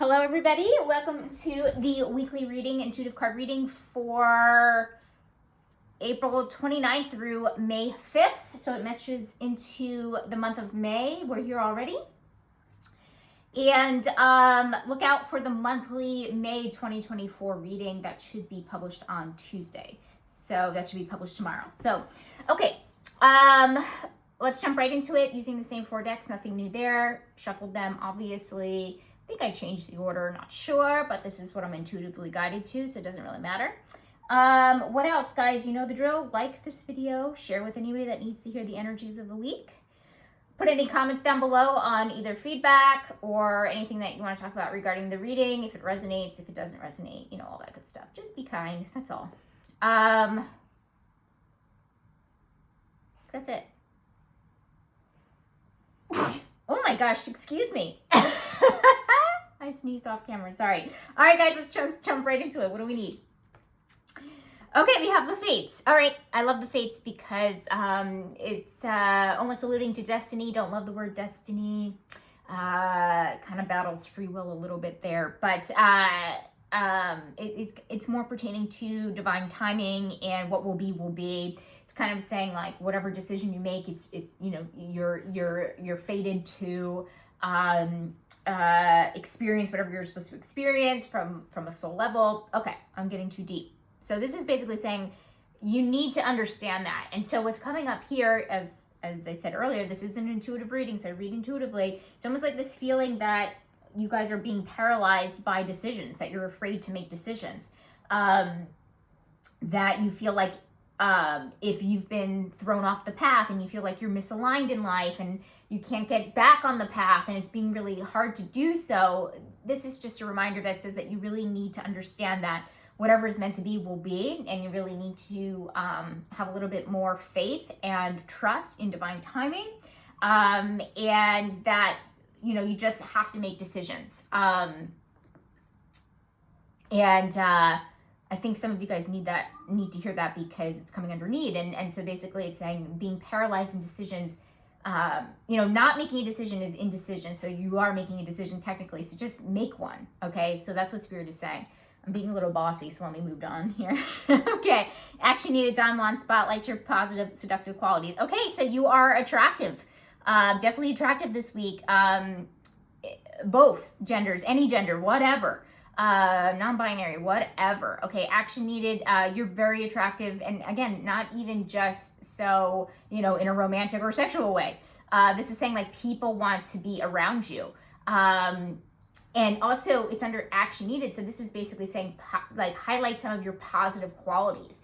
Hello, everybody. Welcome to the weekly reading, intuitive card reading for April 29th through May 5th. So it meshes into the month of May. We're here already. And look out for the monthly May 2024 reading that should be published on Tuesday. So that should be published tomorrow. So, okay. Let's jump right into it using the same 4 decks. Nothing new there. Shuffled them, obviously. I think I changed the order, not sure, but this is what I'm intuitively guided to, so it doesn't really matter. What else, guys? You know the drill. Like this video, share with anybody that needs to hear the energies of the week. Put any comments down below on either feedback or anything that you want to talk about regarding the reading, if it resonates, if it doesn't resonate, you know, all that good stuff. Just be kind, that's all. That's it. Oh my gosh, excuse me. I sneezed off camera, sorry. All right, guys, let's just jump right into it. What do we need? Okay, we have the Fates. All right, I love the Fates because it's almost alluding to destiny. Don't love the word destiny. Kind of battles free will a little bit there, but it's more pertaining to divine timing and what will be. It's kind of saying like whatever decision you make, it's you know you're fated to experience whatever you're supposed to experience from a soul level. Okay, I'm getting too deep. So this is basically saying you need to understand that. And so what's coming up here, as I said earlier, this is an intuitive reading, so I read intuitively. It's almost like this feeling that you guys are being paralyzed by decisions, that you're afraid to make decisions, that you feel like if you've been thrown off the path and you feel like you're misaligned in life and you can't get back on the path and it's being really hard to do so, this is just a reminder that says that you really need to understand that whatever is meant to be will be, and you really need to have a little bit more faith and trust in divine timing, and that, you know, you just have to make decisions. I think some of you guys need to hear that because it's coming under need. And so basically it's saying being paralyzed in decisions, you know, not making a decision is indecision. So you are making a decision technically. So just make one. Okay. So that's what Spirit is saying. I'm being a little bossy, so let me move on here. Okay. Action needed. Don Juan spotlights your positive, seductive qualities. Okay. So you are attractive. Definitely attractive this week. Both genders, any gender, whatever. Non-binary, whatever. Okay, action needed. You're very attractive, and again, not even just so, you know, in a romantic or sexual way. This is saying like people want to be around you. And also it's under action needed. So this is basically saying like highlight some of your positive qualities.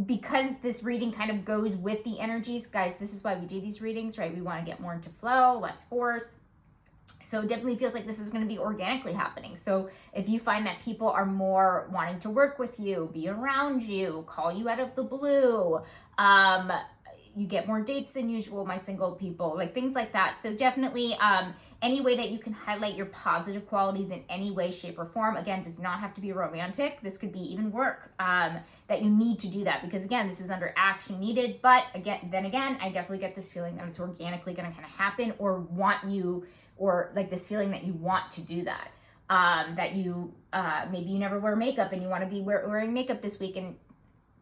Because this reading kind of goes with the energies, guys, this is why we do these readings, right? We want to get more into flow, less force. So it definitely feels like this is going to be organically happening. So if you find that people are more wanting to work with you, be around you, call you out of the blue, you get more dates than usual, my single people, like things like that. So definitely any way that you can highlight your positive qualities in any way, shape, or form, again, does not have to be romantic. This could be even work, that you need to do that because, again, this is under action needed. But then again, I definitely get this feeling that it's organically going to kind of happen, or or like this feeling that you want to do that, that you, maybe you never wear makeup and you want to be wearing makeup this week. And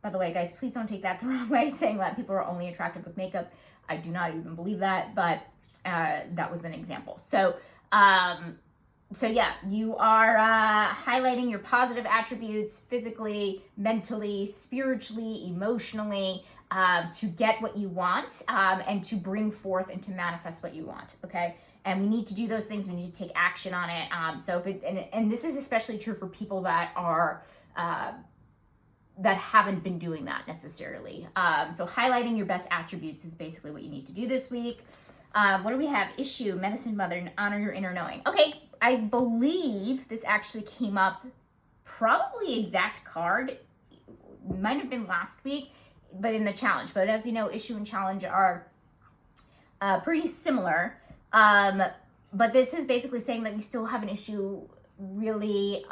by the way, guys, please don't take that the wrong way, saying that people are only attractive with makeup. I do not even believe that, but that was an example. So yeah, you are highlighting your positive attributes physically, mentally, spiritually, emotionally, to get what you want, and to bring forth and to manifest what you want, okay? And we need to do those things. We need to take action on it. So and this is especially true for people that are, that haven't been doing that necessarily. So highlighting your best attributes is basically what you need to do this week. What do we have? Issue, medicine mother, and honor your inner knowing. Okay, I believe this actually came up, probably exact card, might have been last week, but in the challenge. But as we know, issue and challenge are pretty similar. But this is basically saying that you still have an issue really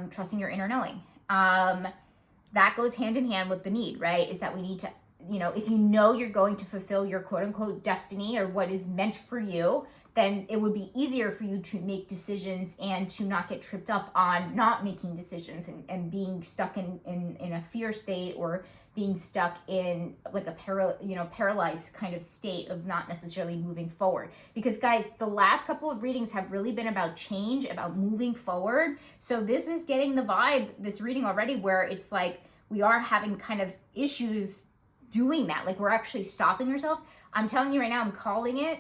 trusting your inner knowing. That goes hand in hand with the need, right? Is that we need to you know, if you know you're going to fulfill your quote unquote destiny or what is meant for you, then it would be easier for you to make decisions and to not get tripped up on not making decisions and being stuck in a fear state, or being stuck in like a paralyzed kind of state of not necessarily moving forward. Because guys, the last couple of readings have really been about change, about moving forward. So this is getting the vibe, this reading already, where it's like we are having kind of issues doing that. Like we're actually stopping ourselves. I'm telling you right now, I'm calling it.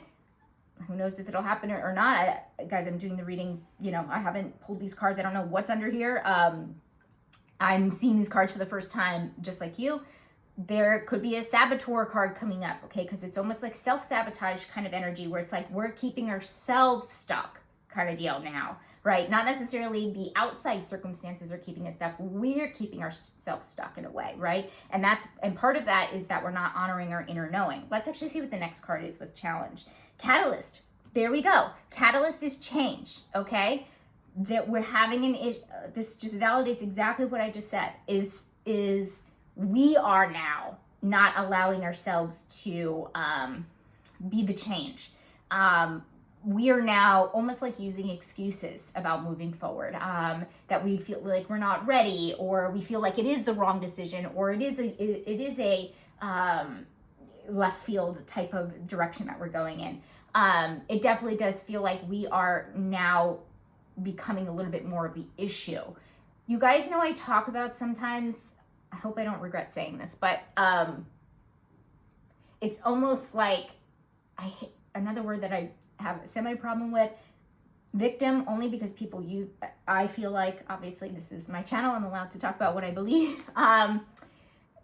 Who knows if it'll happen or not. Guys, I'm doing the reading, I haven't pulled these cards. I don't know what's under here. I'm seeing these cards for the first time, just like you. There could be a saboteur card coming up, okay? Because it's almost like self-sabotage kind of energy, where it's like we're keeping ourselves stuck kind of deal now, right? Not necessarily the outside circumstances are keeping us stuck. We're keeping ourselves stuck in a way, right? And part of that is that we're not honoring our inner knowing. Let's actually see what the next card is with challenge. Catalyst. There we go. Catalyst is change, okay? That we're having this just validates exactly what I just said, is we are now not allowing ourselves to be the change. We are now almost like using excuses about moving forward, that we feel like we're not ready, or we feel like it is the wrong decision, or it is a left field type of direction that we're going in. It definitely does feel like we are now becoming a little bit more of the issue. You guys know I talk about sometimes, I hope I don't regret saying this, but it's almost like another word that I have a semi problem with, victim, only because people use, I feel like, obviously this is my channel, I'm allowed to talk about what I believe,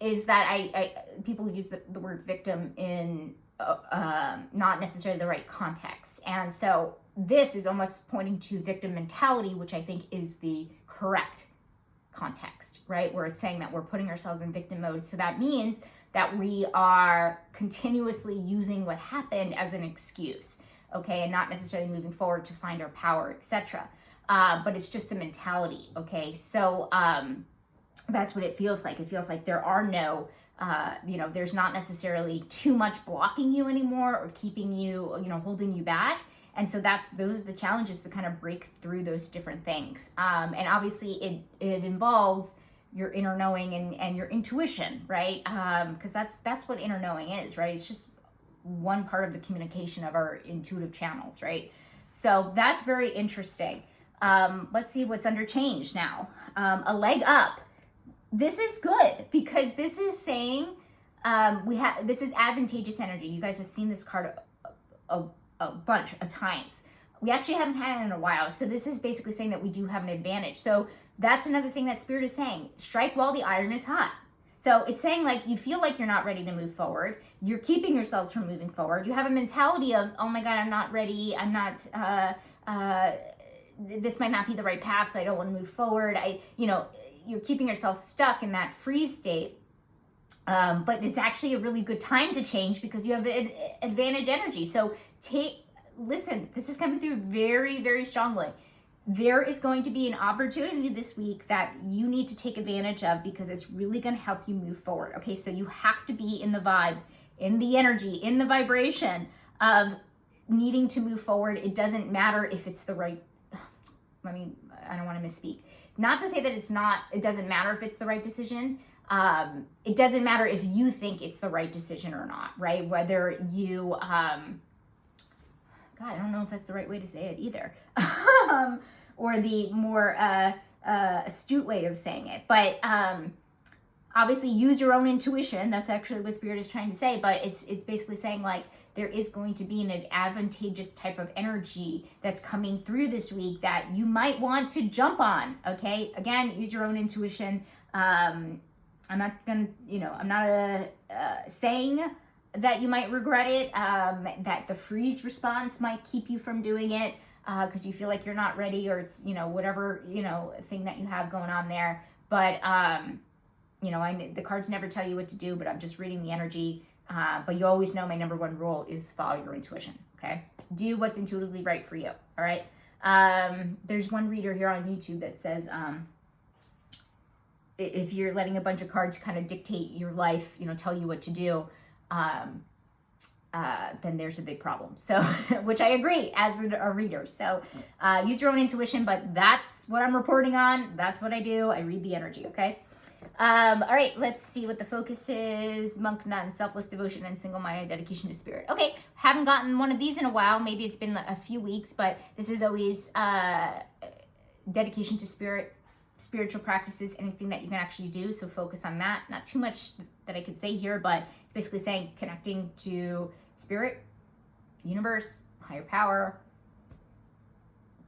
is that people use the word victim in not necessarily the right context. And so this is almost pointing to victim mentality, which I think is the correct context, right? Where it's saying that we're putting ourselves in victim mode. So that means that we are continuously using what happened as an excuse, okay? And not necessarily moving forward to find our power, etc. But it's just a mentality, okay? So that's what it feels like. It feels like there are no, there's not necessarily too much blocking you anymore or keeping you, holding you back. And so those are the challenges to kind of break through those different things. And obviously it involves your inner knowing and your intuition, right? Because that's what inner knowing is, right? It's just one part of the communication of our intuitive channels, right? So that's very interesting. Let's see what's under change now. A leg up. This is good because this is saying this is advantageous energy. You guys have seen this card a bunch of times. We actually haven't had it in a while. So this is basically saying that we do have an advantage. So that's another thing that Spirit is saying. Strike while the iron is hot. So it's saying like you feel like you're not ready to move forward. You're keeping yourselves from moving forward. You have a mentality of, oh my God, I'm not ready. I'm not, this might not be the right path, so I don't want to move forward. You're keeping yourself stuck in that freeze state. But it's actually a really good time to change because you have advantage energy. So listen, this is coming through very, very strongly. There is going to be an opportunity this week that you need to take advantage of because it's really going to help you move forward. Okay, so you have to be in the vibe, in the energy, in the vibration of needing to move forward. It doesn't matter if it's the right, I don't want to misspeak. Not to say that it doesn't matter if it's the right decision. It doesn't matter if you think it's the right decision or not, right? Whether you, God, I don't know if that's the right way to say it either. Or the more astute way of saying it. But obviously use your own intuition. That's actually what Spirit is trying to say. But it's basically saying like there is going to be an advantageous type of energy that's coming through this week that you might want to jump on, okay? Again, use your own intuition. I'm not saying that you might regret it, that the freeze response might keep you from doing it because you feel like you're not ready or it's, whatever, thing that you have going on there. But, the cards never tell you what to do, but I'm just reading the energy. But you always know my number one rule is follow your intuition, okay? Do what's intuitively right for you, all right? There's one reader here on YouTube that says, if you're letting a bunch of cards kind of dictate your life, tell you what to do, then there's a big problem. So, which I agree as a reader. So, use your own intuition, but that's what I'm reporting on. That's what I do. I read the energy, okay? All right, let's see what the focus is. Monk, nun, selfless devotion, and single-minded dedication to spirit. Okay, haven't gotten one of these in a while. Maybe it's been a few weeks, but this is always dedication to spirit, spiritual practices, anything that you can actually do. So focus on that. Not too much that I could say here, but it's basically saying connecting to spirit, universe, higher power,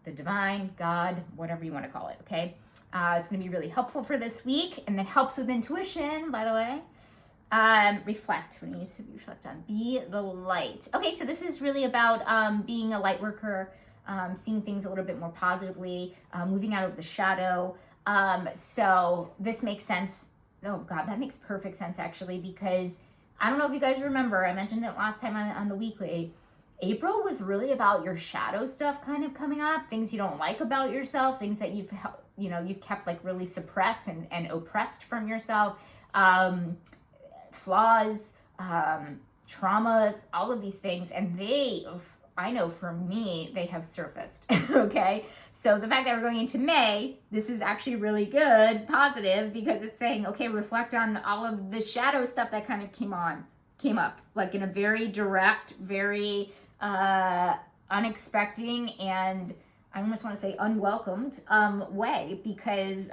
the divine, God, whatever you want to call it, okay? It's going to be really helpful for this week, and it helps with intuition, by the way. Reflect. When you use to reflect on, be the light. Okay, so this is really about being a light worker, seeing things a little bit more positively, moving out of the shadow. So this makes sense. Oh God, that makes perfect sense actually, because I don't know if you guys remember, I mentioned it last time on the weekly. April was really about your shadow stuff kind of coming up, things you don't like about yourself, things that you've kept like really suppressed and oppressed from yourself, flaws, traumas, all of these things. And I know for me, they have surfaced, okay? So the fact that we're going into May, this is actually really good, positive, because it's saying, okay, reflect on all of the shadow stuff that kind of came up, like in a very direct, very unexpected, and I almost want to say unwelcomed way, because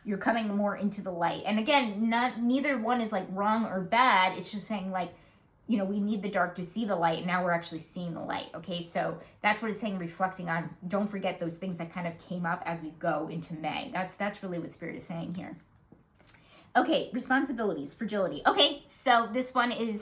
you're coming more into the light. And again, neither one is like wrong or bad. It's just saying like, we need the dark to see the light. And now we're actually seeing the light. Okay, so that's what it's saying, reflecting on. Don't forget those things that kind of came up as we go into May. That's really what Spirit is saying here. Okay, responsibilities, fragility. Okay, so this one is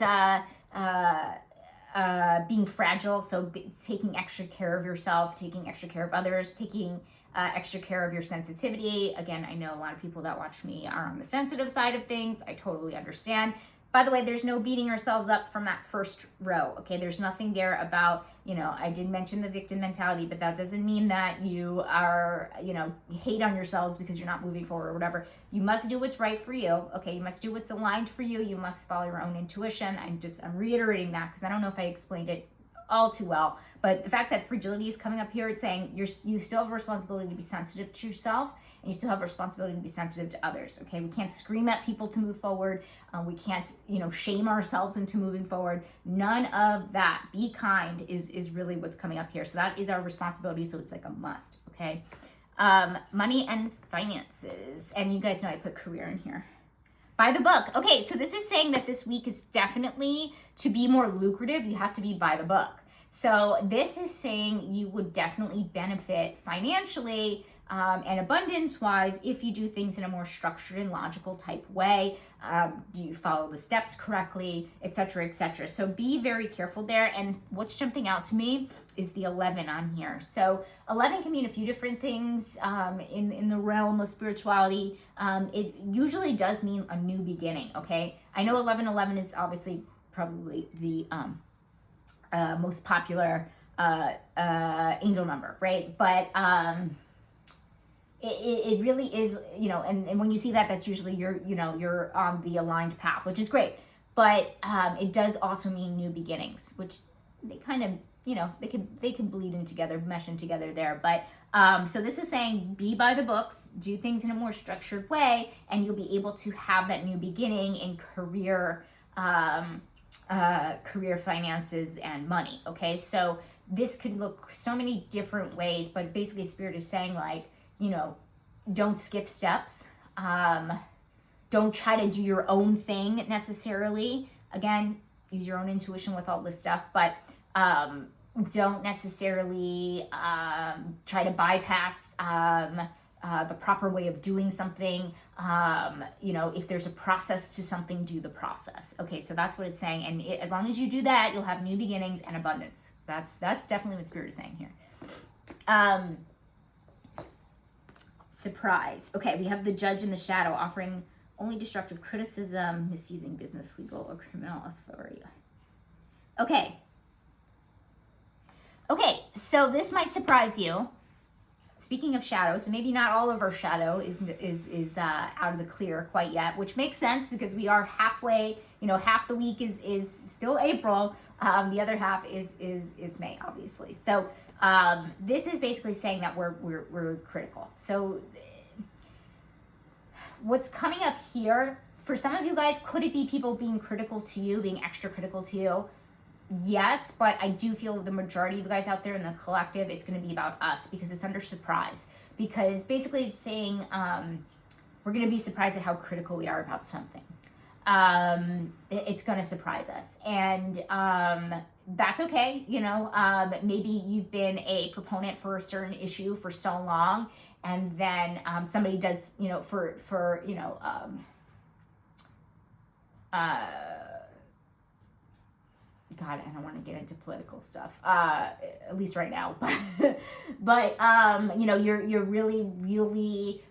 being fragile. So taking extra care of yourself, taking extra care of others, taking extra care of your sensitivity. Again, I know a lot of people that watch me are on the sensitive side of things. I totally understand. By the way, there's no beating ourselves up from that first row, okay? There's nothing there about, I did mention the victim mentality, but that doesn't mean that you are, hate on yourselves because you're not moving forward or whatever. You must do what's right for you, okay? You must do what's aligned for you. You must follow your own intuition. I'm reiterating that because I don't know if I explained it all too well, but the fact that fragility is coming up here, it's saying you still have a responsibility to be sensitive to yourself, and you still have a responsibility to be sensitive to others, okay? We can't scream at people to move forward. We can't, shame ourselves into moving forward. None of that. Be kind is really what's coming up here. So that is our responsibility, so it's like a must, okay? Money and finances. And you guys know I put career in here. By the book. Okay, so this is saying that this week is definitely, to be more lucrative, you have to be by the book. So this is saying you would definitely benefit financially and abundance-wise if you do things in a more structured and logical type way. Do you follow the steps correctly, etc., etc. So be very careful there. And what's jumping out to me is the 11 on here. So 11 can mean a few different things in the realm of spirituality. It usually does mean a new beginning, okay? I know 1111 is obviously probably the most popular angel number, right? But it really is, and when you see that, that's usually you're on the aligned path, which is great. But it does also mean new beginnings, which they kind of, they can bleed in together, mesh in together there. But so this is saying be by the books, do things in a more structured way, and you'll be able to have that new beginning in career, finances, and money. Okay, so this could look so many different ways, but basically Spirit is saying like, don't skip steps. Don't try to do your own thing necessarily. Again, use your own intuition with all this stuff, but don't necessarily try to bypass the proper way of doing something. If there's a process to something, do the process. Okay, so that's what it's saying. And as long as you do that, you'll have new beginnings and abundance. That's definitely what Spirit is saying here. Surprise. Okay, we have the Judge in the shadow offering only destructive criticism, misusing business, legal, or criminal authority. Okay, so this might surprise you. speaking of shadow, so maybe not all of our shadow is out of the clear quite yet, which makes sense because we are halfway. Half the week is still April. The other half is May, obviously. So this is basically saying that we're critical. So what's coming up here for some of you guys, could it be people being critical to you, being extra critical to you? Yes, but I do feel the majority of you guys out there in the collective, it's going to be about us because it's under surprise. Because basically it's saying we're going to be surprised at how critical we are about something. It's going to surprise us. And that's okay. Maybe you've been a proponent for a certain issue for so long, and then somebody does, God, I don't want to get into political stuff, at least right now. But you're really, really,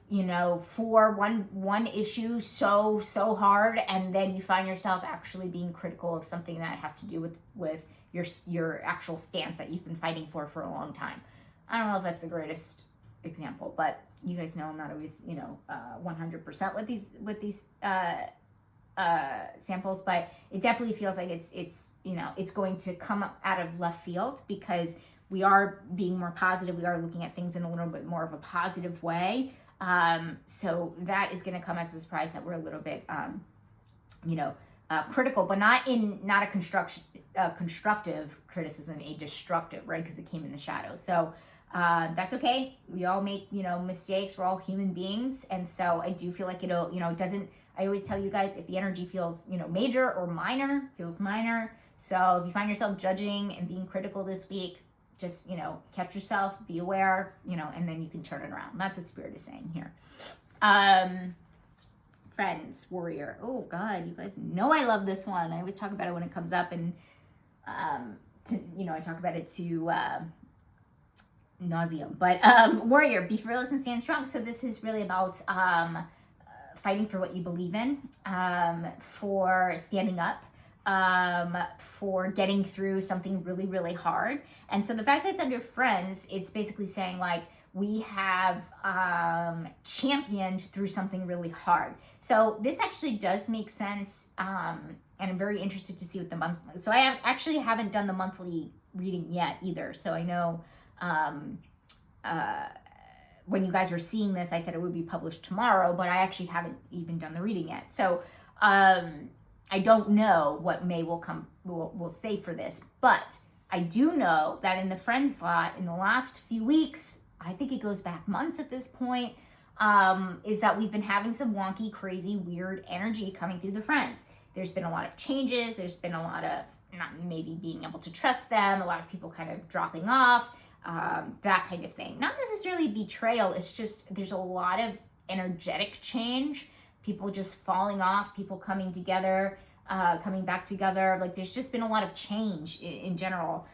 for one issue so hard, and then you find yourself actually being critical of something that has to do with your actual stance that you've been fighting for a long time. I don't know if that's the greatest example, but you guys know I'm not always 100% with these samples, but it definitely feels like it's going to come out of left field because we are being more positive. We are looking at things in a little bit more of a positive way. So that is going to come as a surprise that we're a little bit, critical, but not a constructive criticism, a destructive, right? Because it came in the shadows. So that's okay. We all make, mistakes. We're all human beings. And so I do feel like it'll, it doesn't, I always tell you guys, if the energy feels, major or minor, feels minor. So if you find yourself judging and being critical this week, just, catch yourself, be aware, and then you can turn it around. That's what Spirit is saying here. Friends, warrior. Oh God, you guys know I love this one. I always talk about it when it comes up, and, I talk about it to, nauseum, but, warrior, be fearless and stand strong. So this is really about, fighting for what you believe in, for standing up, for getting through something really, really hard. And so the fact that it's under friends, it's basically saying like, we have championed through something really hard. So this actually does make sense. And I'm very interested to see what the monthly, so I actually haven't done the monthly reading yet either. So I know, when you guys are seeing this, I said it would be published tomorrow, but I actually haven't even done the reading yet. So I don't know what May will say for this, but I do know that in the friend slot in the last few weeks, I think it goes back months at this point, is that we've been having some wonky, crazy, weird energy coming through the friends. There's been a lot of changes. There's been a lot of not maybe being able to trust them, a lot of people kind of dropping off. That kind of thing. Not necessarily betrayal, it's just there's a lot of energetic change, people just falling off, people coming together, coming back together. Like there's just been a lot of change in general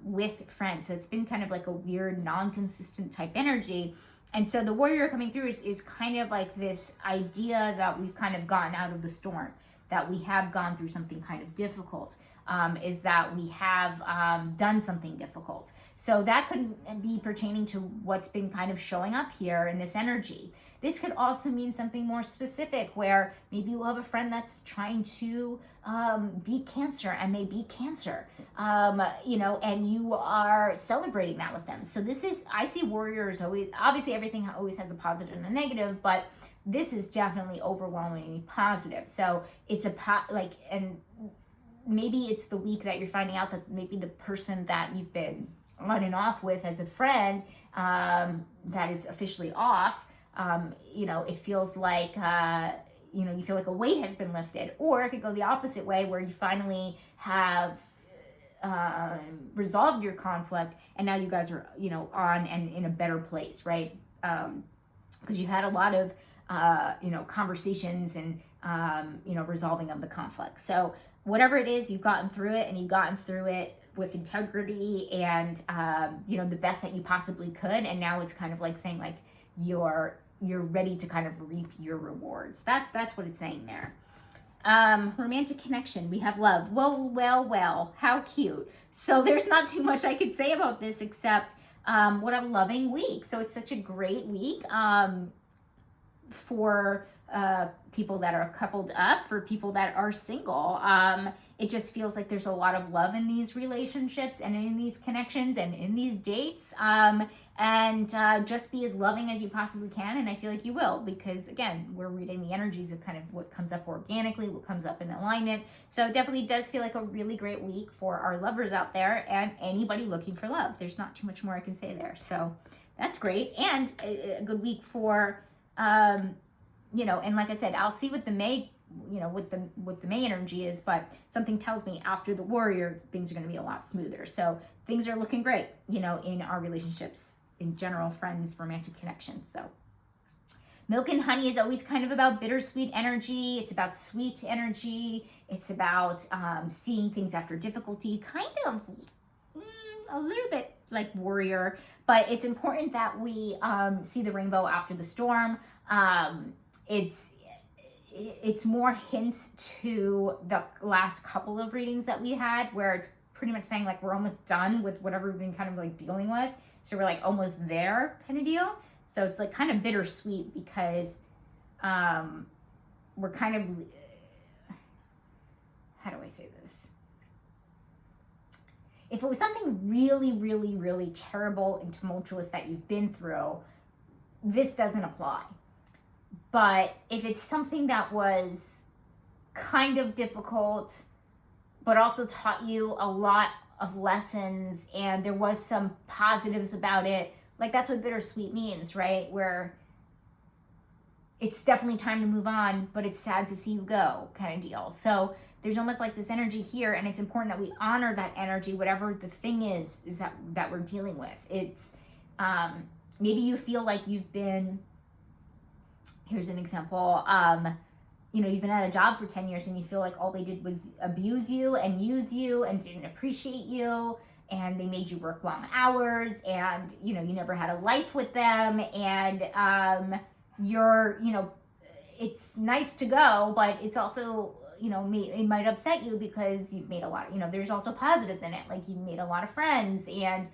with friends. So it's been kind of like a weird, non-consistent type energy. And so the warrior coming through is kind of like this idea that we've kind of gotten out of the storm, that we have gone through something kind of difficult, is that we have done something difficult. So that could be pertaining to what's been kind of showing up here in this energy. This could also mean something more specific where maybe you have a friend that's trying to beat cancer and they beat cancer, and you are celebrating that with them. So this is, I see warriors always, obviously everything always has a positive and a negative, but this is definitely overwhelmingly positive. So it's and maybe it's the week that you're finding out that maybe the person that you've been on and off with as a friend, that is officially off, it feels like, you feel like a weight has been lifted. Or it could go the opposite way where you finally have resolved your conflict and now you guys are, on and in a better place, right? Because you had a lot of, conversations and, resolving of the conflict. So whatever it is, you've gotten through it, and you've gotten through it with integrity and, the best that you possibly could. And now it's kind of like saying like, you're ready to kind of reap your rewards. That's what it's saying there. Romantic connection. We have love. Well, how cute. So there's not too much I could say about this except, What a loving week. So it's such a great week for people that are coupled up, for people that are single. It just feels like there's a lot of love in these relationships and in these connections and in these dates. And just be as loving as you possibly can. And I feel like you will, because again, we're reading the energies of kind of what comes up organically, what comes up in alignment. So it definitely does feel like a really great week for our lovers out there and anybody looking for love. There's not too much more I can say there. So that's great. And a good week for, and like I said, I'll see what the May, what the May energy is, but something tells me after the Warrior, things are going to be a lot smoother. So things are looking great, in our relationships in general, friends, romantic connections. So Milk and Honey is always kind of about bittersweet energy. It's about sweet energy. It's about seeing things after difficulty, kind of a little bit like Warrior, but it's important that we see the rainbow after the storm. It's more hints to the last couple of readings that we had, where it's pretty much saying like we're almost done with whatever we've been kind of like dealing with. So we're like almost there kind of deal. So it's like kind of bittersweet because we're kind of, how do I say this? If it was something really, really, really terrible and tumultuous that you've been through, this doesn't apply. But if it's something that was kind of difficult, but also taught you a lot of lessons and there was some positives about it, like that's what bittersweet means, right? Where it's definitely time to move on, but it's sad to see you go kind of deal. So there's almost like this energy here, and it's important that we honor that energy, whatever the thing is that we're dealing with. It's maybe you feel like you've been, here's an example, you've been at a job for 10 years and you feel like all they did was abuse you and use you and didn't appreciate you, and they made you work long hours, and you never had a life with them, and it's nice to go, but it's also, it might upset you because you've made a lot, there's also positives in it, like you made a lot of friends, and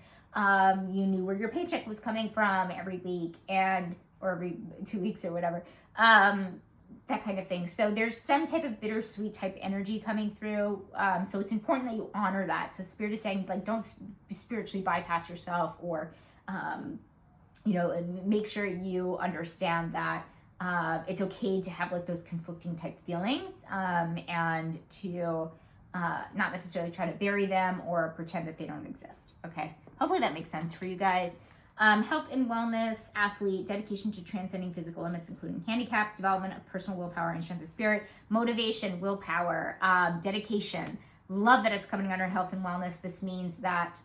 you knew where your paycheck was coming from every week or every 2 weeks or whatever, that kind of thing. So there's some type of bittersweet type energy coming through. So it's important that you honor that. So Spirit is saying, like, don't spiritually bypass yourself, or, make sure you understand that it's okay to have like those conflicting type feelings, and to not necessarily try to bury them or pretend that they don't exist. Okay. Hopefully that makes sense for you guys. Health and wellness, athlete, dedication to transcending physical limits, including handicaps, development of personal willpower and strength of spirit, motivation, willpower, dedication. Love that it's coming under health and wellness. This means that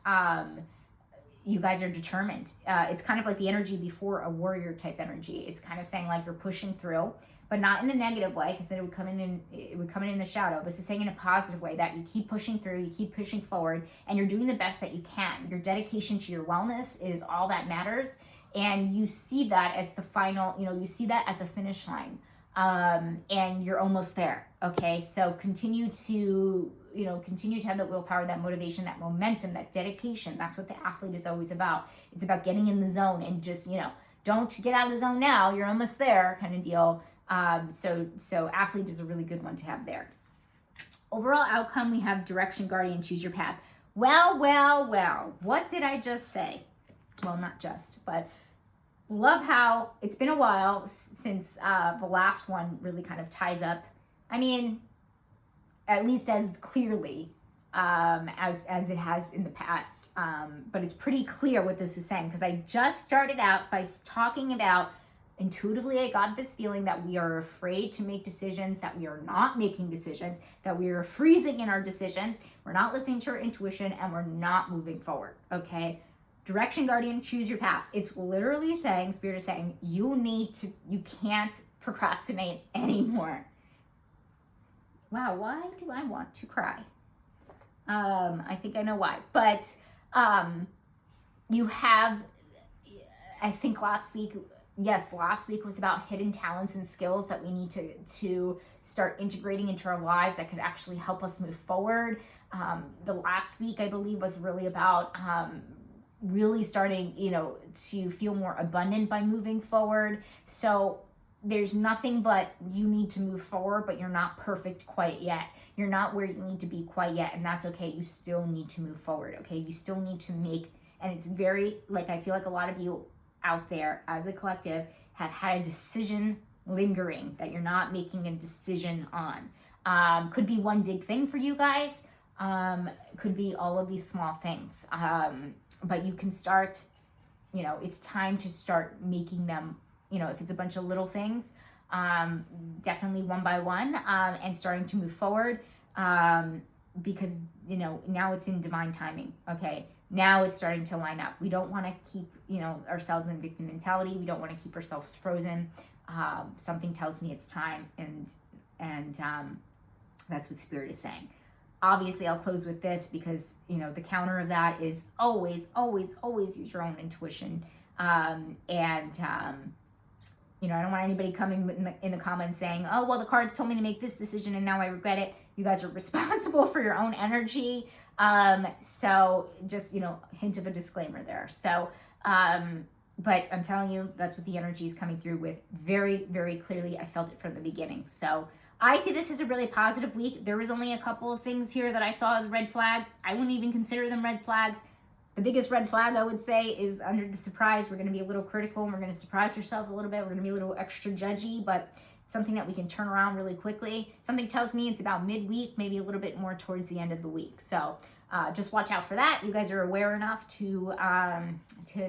you guys are determined. It's kind of like the energy before a warrior type energy. It's kind of saying like you're pushing through, but not in a negative way, because then it would come in the shadow. This is saying in a positive way that you keep pushing through, you keep pushing forward, and you're doing the best that you can. Your dedication to your wellness is all that matters, and you see that as the final, you see that at the finish line, and you're almost there. Okay, so continue to have that willpower, that motivation, that momentum, that dedication. That's what the athlete is always about. It's about getting in the zone and just, don't get out of the zone now, you're almost there kind of deal. So athlete is a really good one to have there. Overall outcome, we have direction, guardian, choose your path. Well, what did I just say? Well, not just, but love how it's been a while since the last one really kind of ties up. I mean, at least as clearly as it has in the past. But it's pretty clear what this is saying, because I just started out by talking about intuitively I got this feeling that we are afraid to make decisions, that we are not making decisions, that we are freezing in our decisions, we're not listening to our intuition, and we're not moving forward, okay? Direction, guardian, choose your path. It's literally saying, Spirit is saying, you can't procrastinate anymore. Wow, why do I want to cry? I think I know why. But you have, I think last week was about hidden talents and skills that we need to start integrating into our lives that could actually help us move forward. The last week, I believe, was really about, really starting, to feel more abundant by moving forward. So there's nothing but you need to move forward, but you're not perfect quite yet. You're not where you need to be quite yet, and that's okay. You still need to move forward, okay? You still need to make, and it's very, like, I feel like a lot of you out there as a collective have had a decision lingering that you're not making a decision on. Could be one big thing for you guys. Could be all of these small things. But you can start, it's time to start making them, if it's a bunch of little things, definitely one by one, and starting to move forward, because, now it's in divine timing, okay? Now it's starting to line up. We don't want to keep, ourselves in victim mentality. We don't want to keep ourselves frozen. Something tells me it's time, and that's what Spirit is saying. Obviously, I'll close with this because, the counter of that is always, always, always use your own intuition. I don't want anybody coming in the comments saying, oh, well, the cards told me to make this decision and now I regret it. You guys are responsible for your own energy. So just, hint of a disclaimer there. So, but I'm telling you, that's what the energy is coming through with very, very clearly. I felt it from the beginning. So I see this as a really positive week. There was only a couple of things here that I saw as red flags. I wouldn't even consider them red flags. The biggest red flag, I would say, is under the surprise. We're going to be a little critical, and we're going to surprise ourselves a little bit. We're going to be a little extra judgy, but something that we can turn around really quickly. Something tells me it's about midweek, maybe a little bit more towards the end of the week. So just watch out for that. You guys are aware enough to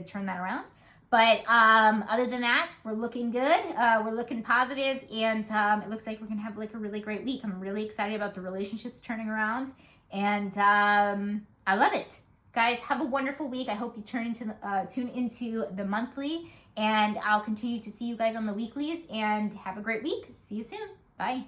turn that around. But other than that, we're looking good. We're looking positive, and it looks like we're going to have like a really great week. I'm really excited about the relationships turning around, and I love it. Guys, have a wonderful week. I hope you tune into the monthly, and I'll continue to see you guys on the weeklies, and have a great week. See you soon. Bye.